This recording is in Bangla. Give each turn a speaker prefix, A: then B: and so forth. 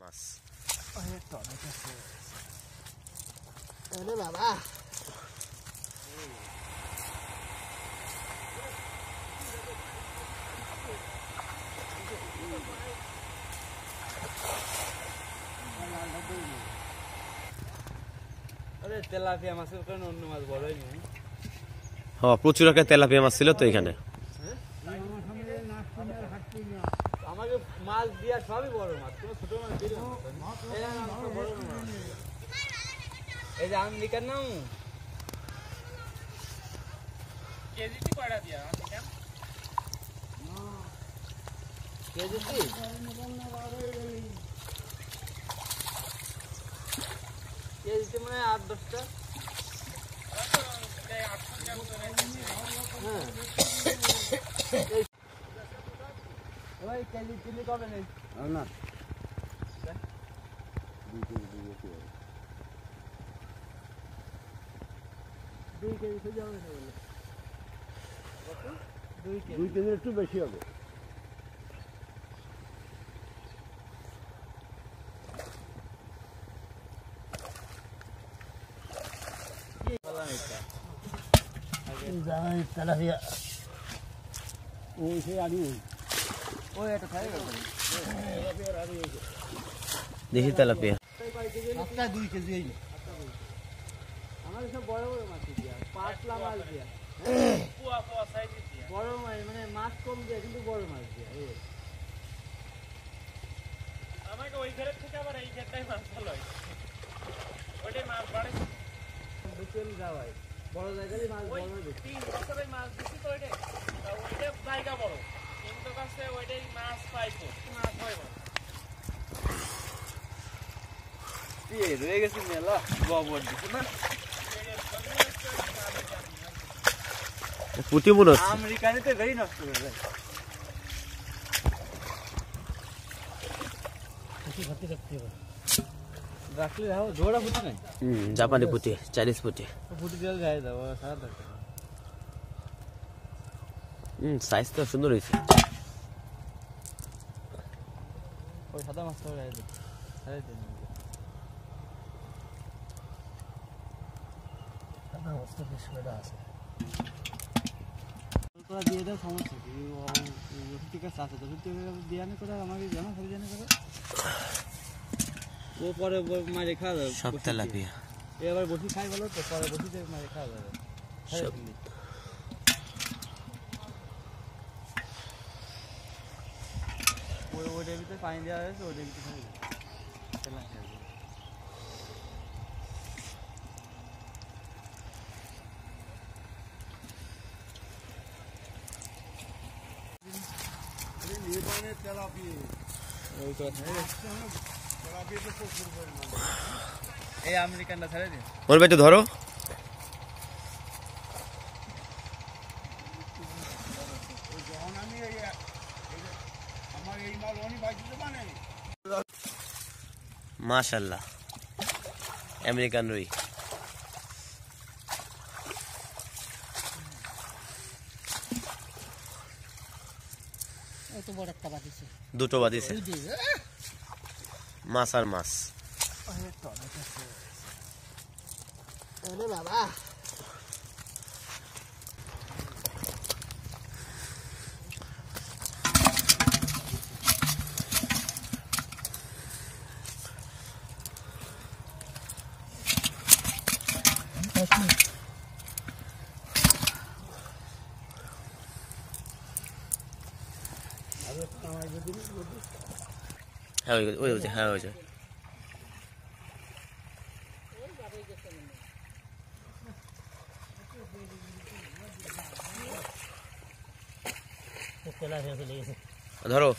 A: মাছ।
B: আরে বাবা
C: তেলাপিয়া মাছের কারণে অন্য মাছ বড়ই নেই।
A: হ্যাঁ, প্রচুর একটা তেলাপিয়া মাছ ছিল তো এখানে।
C: আমাকে মাছ দিয়া সবই বড় মাছ, কোনো ছোট মাছ দিল না। এই যে আমেরিকার নাম কেজিটি কয়টা দিয়া আমেরিকান কেজিটি কেজিটি মানে 8-10টা। ভাই কেজি চিনি কবে নেই না 2 কেজি তো যাবে না বলে 2 কেজি একটু বেশি হবে। তেলাপিয়া ওই সে আনি ওই একটা খাই
A: দেখি তেলাপিয়া
B: 2 কেজি এই
C: আমাদের সব বড় বড় মাছ দিয়া পাতলা মাছ দিয়া পুয়া পুয়া সাইজ দিয়া বড় মাছ মানে মাছ কম দিয়া কিন্তু বড় মাছ দিয়া এই আমাকে ওই ঘরের থেকে আবার এই ঘরটাই মাছ ভালো হয়। ওইটাই মাছ বাড়ে বুঝেন যাওয়াই বড় জায়গায় মাছ বড় হবে 3 বছরে মাছ দিছি তো ওইটা জায়গা বড় কিন্তু কাছে ওইটাই মাছ পাইতো মাছ হয় বড় এই রয়ে গেছে মেলা গোবর দিছে না
A: পুঁটি মনে হচ্ছে
C: আমেরিকানিতে গাড়ি নষ্ট করে দেয় রাখলে রাখো জোড়া পুঁটি নাই
A: জাপানি পুঁটি চাইনিজ পুঁটি
C: পুঁটি জল গায়ে দাও সারা দরকার
A: সাইজ তো সুন্দর হয়েছে
C: ওই সাদা মাছটা গায়ে দাও সারা দিন
B: সাদা মাছটা বেশ বড় আছে
C: তোরা দিয়ে দাও সমস্যা কি ঠিক আছে আছে তো দিয়ে আনে করে আমাকে জানা সব জানা করে ও পরে মারে খাওয়া যাবে
A: সব তেলাপিয়া
C: এবার বসি খাই বলো তো পরে বসিতে মারে খাওয়া যাবে
A: সব
C: ওইটার ভিতরে পানি দেওয়া হয়েছে ওইটার ভিতরে খাই তেলাপিয়া এই আমেরিকানটা ছেড়ে দিন
A: ওর ভাই একটু ধরো মাশাআল্লাহ আমেরিকান রুই
B: এত বড় একটা বাদিছে
A: দুটো বাদিছে মাছ আর মাছ
B: আরে বাবা
A: হ্যাঁ ওই হ্যাঁ ওই
B: তেলাপিয়া চলে গেছে
A: ধরো